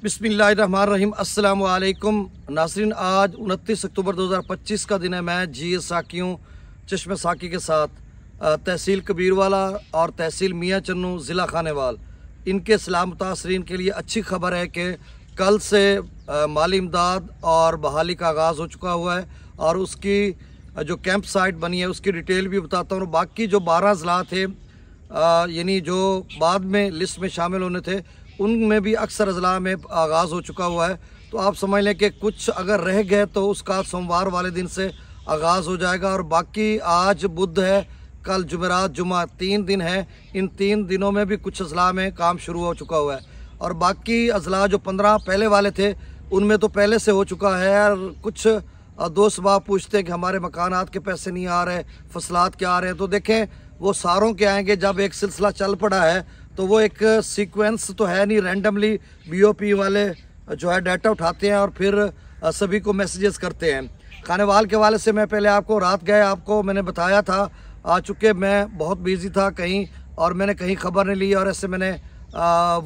बिस्मिल्लाहिर्रहमानिर्रहीम। अस्सलाम वालेकुम नाज़रीन, आज 29 अक्टूबर 2025 का दिन है। मैं जीएस साकियों चश्मे साकी के साथ तहसील कबीरवाला और तहसील मियाँ चन्नू ज़िला खानेवाल इनके सलाम मुतासरीन के लिए अच्छी खबर है कि कल से माली इमदाद और बहाली का आगाज़ हो चुका हुआ है और उसकी जो कैंप साइट बनी है उसकी डिटेल भी बताता हूँ। बाकी जो 12 ज़िला थे यानी जो बाद में लिस्ट में शामिल होने थे उनमें भी अक्सर अजला में आगाज़ हो चुका हुआ है। तो आप समझ लें कि कुछ अगर रह गए तो उसका सोमवार वाले दिन से आगाज़ हो जाएगा। और बाकी आज बुध है, कल जुमेरात जुमा 3 दिन है। इन 3 दिनों में भी कुछ अजला में काम शुरू हो चुका हुआ है और बाकी अजला जो 15 पहले वाले थे उनमें तो पहले से हो चुका है। और कुछ दोस्त बाब पूछते हैं कि हमारे मकानात के पैसे नहीं आ रहे, फसलात क्या आ रहे हैं। तो देखें वो सारों के आएंगे जब एक सिलसिला चल पड़ा है तो वो एक सीक्वेंस तो है नहीं, रैंडमली बीओपी वाले जो है डाटा उठाते हैं और फिर सभी को मैसेजेस करते हैं। खानेवाल के वाले से मैं पहले आपको रात गए आपको मैंने बताया था, चूँकि मैं बहुत बिजी था कहीं और मैंने कहीं खबर नहीं ली और ऐसे मैंने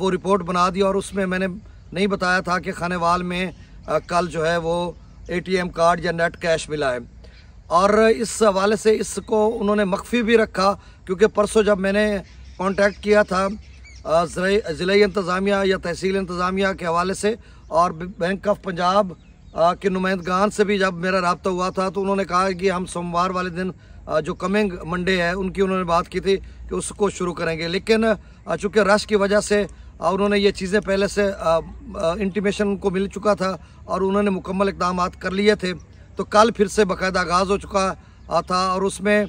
वो रिपोर्ट बना दी और उसमें मैंने नहीं बताया था कि खानेवाल में कल जो है वो ATM कार्ड या नेट कैश मिला है। और इस हवाले से इसको उन्होंने मख्फी भी रखा क्योंकि परसों जब मैंने कांटेक्ट किया था ज़िला इंतज़ामिया या तहसील इंतज़ामिया के हवाले से और बैंक ऑफ पंजाब के नुमाइंदगान से भी जब मेरा रब्ता हुआ था तो उन्होंने कहा कि हम सोमवार वाले दिन जो कमिंग मंडे है उनकी उन्होंने बात की थी कि उसको शुरू करेंगे। लेकिन चूँकि रश की वजह से उन्होंने ये चीज़ें पहले से इंटीमेशन को मिल चुका था और उन्होंने मुकम्मल इक़दाम कर लिए थे। तो कल फिर से बाकायदा आगाज़ हो चुका था और उसमें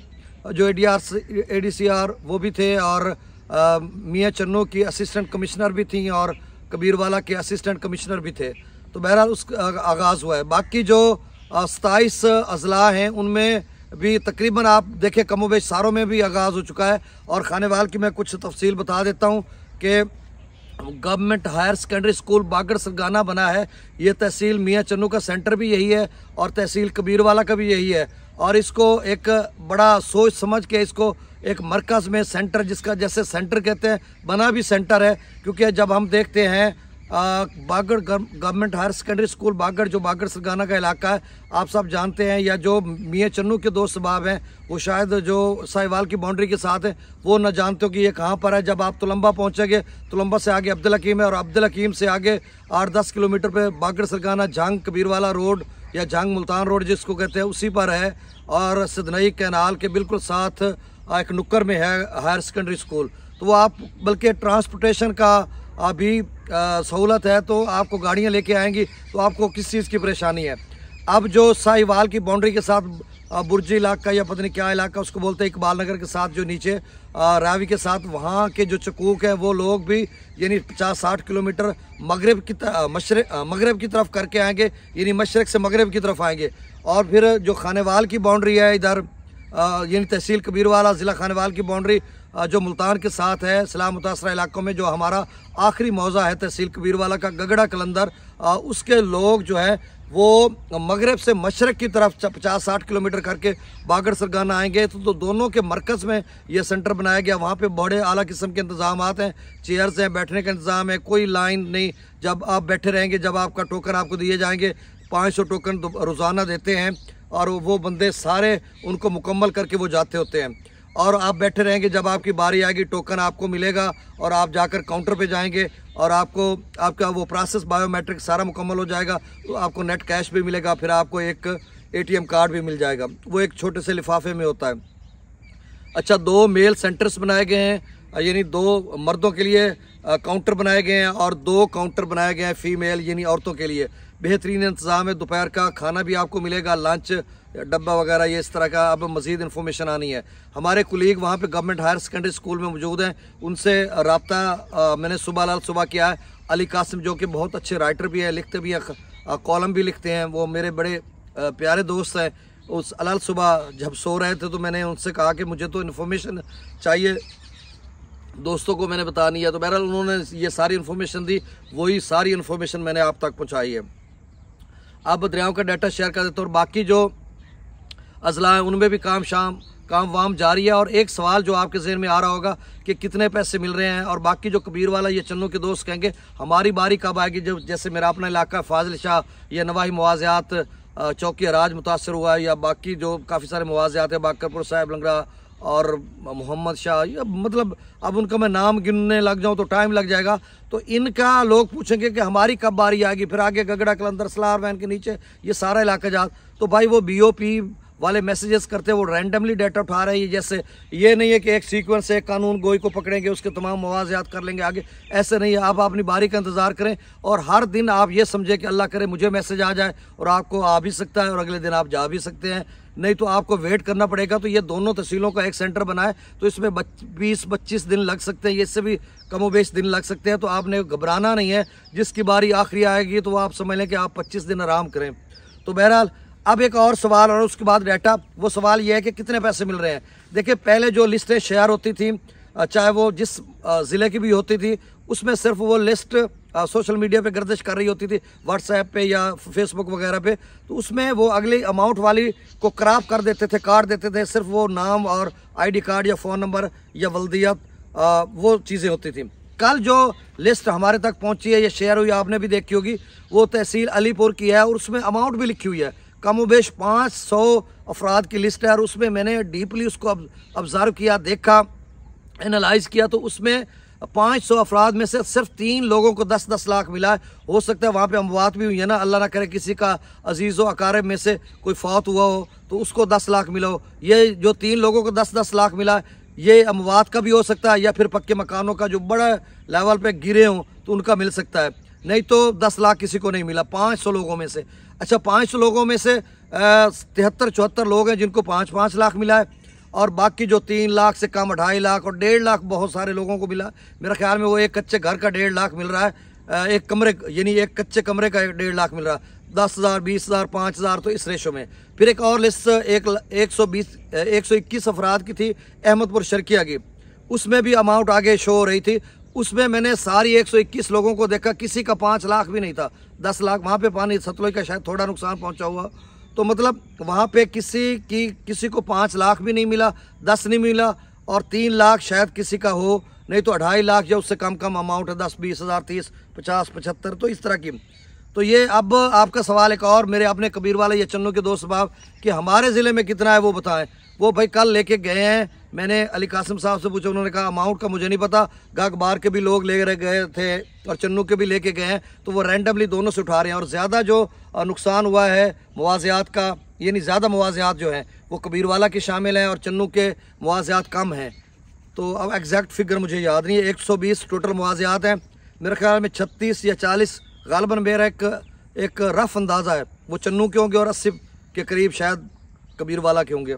जो ADCR वो भी थे और मियाँ चन्नू की असिस्टेंट कमिश्नर भी थी और कबीरवाला के असिस्टेंट कमिश्नर भी थे। तो बहरहाल उस आगाज़ हुआ है। बाकी जो 27 अजला हैं उनमें भी तकरीबन आप देखें कमोबेश सारों में भी आगाज़ हो चुका है। और खानेवाल की मैं कुछ तफसील बता देता हूँ कि गवर्नमेंट हायर सेकेंडरी स्कूल बागड़ सरगाना बना है। ये तहसील मियाँ चन्नू का सेंटर भी यही है और तहसील कबीरवाला का भी यही है और इसको एक बड़ा सोच समझ के इसको एक मरकज़ में सेंटर, जिसका जैसे सेंटर कहते हैं बना भी सेंटर है। क्योंकि जब हम देखते हैं बागड़ गवर्नमेंट हायर सेकेंडरी स्कूल बागड़ जो बागड़ सरगाना का इलाका है आप सब जानते हैं, या जो मियाँ चन्नू के दोस्त बाब हैं वो शायद जो साहिवाल की बाउंड्री के साथ है वो न जानते हो कि ये कहाँ पर है। जब आप तुलंबा पहुँचेंगे, तुलंबा से आगे अब्दुल हकीम है और अब्दुल हकीम से आगे 8-10 किलोमीटर पे बागड़ सरगाना जंग कबीरवाला रोड या जंग मुल्तान रोड जिसको कहते हैं उसी पर है। और सिदनई कैनाल के बिल्कुल साथ एक नुक्कर में है हायर सेकेंडरी स्कूल। तो वो आप बल्कि ट्रांसपोर्टेशन का अभी सहूलत है तो आपको गाड़ियाँ लेके आएंगी तो आपको किस चीज़ की परेशानी है। अब जो साहिवाल की बाउंड्री के साथ बुर्जी इलाका या पता नहीं क्या इलाका उसको बोलते हैं, इकबाल नगर के साथ जो नीचे रावी के साथ वहाँ के जो चकूक है वो लोग भी यानी 50-60 किलोमीटर मगरब की तरफ करके आएंगे, यानी मशरक़ से मगरब की तरफ आएंगे। और फिर जो खानेवाल की बाउंड्री है इधर यानी तहसील कबीरवाला ज़िला खानेवाल की बाउंड्री जो मुल्तान के साथ है सलाम मुतासरा इलाकों में जो हमारा आखिरी मौज़ा है तहसील कबीरवाला का गगड़ा कलंदर, उसके लोग जो है वो मगरब से मशरक़ की तरफ 50-60 किलोमीटर करके बागड़ सरगाना आएंगे। तो दोनों के मरकज़ में ये सेंटर बनाया गया। वहाँ पे बड़े आला किस्म के इंतज़ाम हैं, चेयर्स हैं, बैठने का इंतज़ाम है, कोई लाइन नहीं। जब आप बैठे रहेंगे, जब आपका टोकन आपको दिए जाएंगे, 500 टोकन रोज़ाना देते हैं और वो बंदे सारे उनको मुकम्मल करके वो जाते होते हैं और आप बैठे रहेंगे। जब आपकी बारी आएगी टोकन आपको मिलेगा और आप जाकर काउंटर पे जाएंगे और आपका वो प्रोसेस बायोमेट्रिक सारा मुकम्मल हो जाएगा तो आपको नेट कैश भी मिलेगा। फिर आपको एक ATM कार्ड भी मिल जाएगा, वो एक छोटे से लिफाफे में होता है। अच्छा, 2 मेल सेंटर्स बनाए गए हैं, यानी 2 मर्दों के लिए काउंटर बनाए गए हैं और 2 काउंटर बनाए गए हैं फीमेल यानी औरतों के लिए। बेहतरीन इंतज़ाम है, दोपहर का खाना भी आपको मिलेगा, लंच डब्बा वगैरह ये इस तरह का। अब मज़ीद इन्फॉर्मेशन आनी है। हमारे कुलीग वहाँ पे गवर्नमेंट हायर सेकेंडरी स्कूल में मौजूद हैं, उनसे रब्ता मैंने सुबह किया है। अली कासिम जो कि बहुत अच्छे राइटर भी हैं, लिखते भी हैं, कॉलम भी लिखते हैं, वो मेरे बड़े प्यारे दोस्त हैं। उस अलाल सुबह जब सो रहे थे तो मैंने उनसे कहा कि मुझे तो इन्फॉर्मेशन चाहिए, दोस्तों को मैंने बतानी है। तो बहरहाल उन्होंने ये सारी इन्फॉर्मेशन दी, वही सारी इन्फॉर्मेशन मैंने आप तक पहुँचाई है। अब दरियाओं का डाटा शेयर कर देता हूँ और बाकी जो अजला हैं उनमें भी काम काम वाम जारी है। और एक सवाल जो आपके जहन में आ रहा होगा कि कितने पैसे मिल रहे हैं, और बाकी जो कबीर वाला ये चन्नू के दोस्त कहेंगे हमारी बारी कब आएगी। जब जैसे मेरा अपना इलाका फाजिल शाह या नवाही मुआवजात चौकी अराज मुतासर हुआ है, या बाकी जो काफ़ी सारे मुआवजात है बाकरपुर साहिब लंगड़ा और मोहम्मद शाह, या मतलब अब उनका मैं नाम गिनने लग जाऊं तो टाइम लग जाएगा। तो इनका लोग पूछेंगे कि हमारी कब बारी आएगी। फिर आगे गगड़ा कलंदर सलार वैन के नीचे ये सारा इलाका जात, तो भाई वो BOP वाले मैसेजेस करते हैं, वो रैंडमली डाटा उठा रहे हैं। जैसे ये नहीं है कि एक सीक्वेंस से एक कानून गोई को पकड़ेंगे उसके तमाम मुआवजात कर लेंगे आगे, ऐसे नहीं है। आप अपनी बारी का इंतज़ार करें और हर दिन आप ये समझें कि अल्लाह करे मुझे मैसेज आ जाए, और आपको आ भी सकता है और अगले दिन आप जा भी सकते हैं, नहीं तो आपको वेट करना पड़ेगा। तो ये दोनों तहसीलों का एक सेंटर बनाए तो इसमें 20-25 दिन लग सकते हैं, इससे भी कमोबेश दिन लग सकते हैं। तो आपने घबराना नहीं है, जिसकी बारी आखिरी आएगी तो वो आप समझ लें कि आप 25 दिन आराम करें। तो बहरहाल अब एक और सवाल और उसके बाद डाटा, वो सवाल ये है कि कितने पैसे मिल रहे हैं। देखिए पहले जो लिस्टें शेयर होती थी, चाहे वो जिस ज़िले की भी होती थी, उसमें सिर्फ वो लिस्ट सोशल मीडिया पे गर्दिश कर रही होती थी, व्हाट्सएप पे या फेसबुक वगैरह पे, तो उसमें वो अगली अमाउंट वाली को क्रॉप कर देते थे, काट देते थे, सिर्फ वो नाम और ID कार्ड या फ़ोन नंबर या वल्दियत वो चीज़ें होती थी। कल जो लिस्ट हमारे तक पहुंची है, ये शेयर हुई, आपने भी देखी होगी, वो तहसील अलीपुर की है और उसमें अमाउंट भी लिखी हुई है। कमोबेश 500 अफराद की लिस्ट है और उसमें मैंने डीपली उसको ऑब्ज़र्व किया, देखा, एनालाइज किया, तो उसमें 500 अफराद में से सिर्फ 3 लोगों को 10-10 लाख मिला है। हो सकता है वहाँ पे अमवात भी हुई है ना, अल्लाह ना करे किसी का अजीज़ व अकारब में से कोई फौत हुआ हो तो उसको 10 लाख मिला हो। ये जो 3 लोगों को 10-10 लाख मिला है, ये अमवात का भी हो सकता है, या फिर पक्के मकानों का जो बड़ा लेवल पे गिरे हों तो उनका मिल सकता है, नहीं तो 10 लाख किसी को नहीं मिला 500 लोगों में से। अच्छा, 500 लोगों में से 73-74 लोग हैं जिनको 5-5 लाख मिला है, और बाकी जो 3 लाख से कम 2.5 लाख और 1.5 लाख बहुत सारे लोगों को मिला। मेरा ख्याल में वो एक कच्चे घर का 1.5 लाख मिल रहा है, एक कमरे यानी एक कच्चे कमरे का 1.5 लाख मिल रहा है, 10,000, 20,000, 5,000, तो इस रेशो में। फिर एक और लिस्ट 121 अफराद की थी अहमदपुर शर्किया की, उसमें भी अमाउंट आगे शो हो रही थी। उसमें मैंने सारी 121 लोगों को देखा, किसी का 5 लाख भी नहीं था, 10 लाख। वहाँ पे पानी सतलुज का शायद थोड़ा नुकसान पहुँचा हुआ, तो मतलब वहाँ पे किसी को 5 लाख भी नहीं मिला, 10 नहीं मिला, और 3 लाख शायद किसी का हो, नहीं तो 2.5 लाख या उससे कम अमाउंट है, 10-20 हज़ार, 30, 50, 75, तो इस तरह की। तो ये अब आपका सवाल एक और मेरे अपने कबीर वाले या चन्नू के दोस्त साहब कि हमारे ज़िले में कितना है वो बताएं। वो भाई कल लेके गए हैं, मैंने अली कासिम साहब से पूछा, उन्होंने कहा अमाउंट का मुझे नहीं पता, गाग बार के भी लोग ले गए थे और चन्नू के भी लेके गए हैं, तो वो रैंडमली दोनों से उठा रहे हैं। और ज़्यादा जो नुकसान हुआ है मुआवजात का, यानी ज़्यादा मुआवजात जो हैं वो कबीर वाला के शामिल हैं और चन्नू के मुआवजात कम हैं। तो अब एग्जैक्ट फिगर मुझे याद नहीं है, 120 टोटल मुआवजात हैं, मेरे ख्याल में 36 या 40 गालबन मेरा एक रफ अंदाज़ा है वो चन्नू के होंगे और 80 के करीब शायद कबीर वाला के होंगे।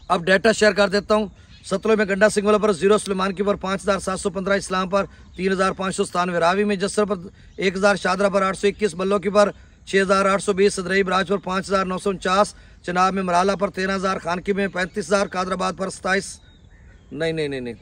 अब डाटा शेयर कर देता हूँ। सतलुज में गंडा सिंह वाला पर 0, सुलेमान की पर 5,715, इस्लाम पर 3,597, रावी में जसर पर 1,000, शादरा पर 821, बल्लो की पर 6,820, सदरई बराज पर 5,949, चनाब में मराला पर 13,000, खानकी में 35,000, कादराबाद पर 27, नहीं,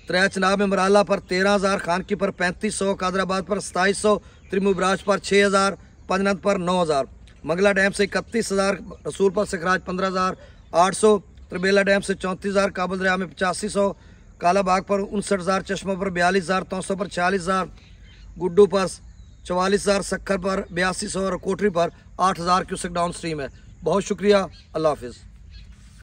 त्रै चनाब में मराला पर 13,000, खानकी पर 3500, कादराबाद पर 2700, त्रिमु बराज पर 6,000, पंजनत पर 9,000, मंगला डैम से 31,000, रसूल पर सिखराज 15,800, त्रिबेला डैम से 34,000, काबुल दरिया में 8500, कालाबाग पर 59,000, चश्मों पर 42,000, तौसों पर 46,000, गुड्डू पर 44,000, सखर पर 8200 और कोठरी पर 8,000 क्यूसेक डाउन स्ट्रीम है। बहुत शुक्रिया, अल्लाह हाफिज़।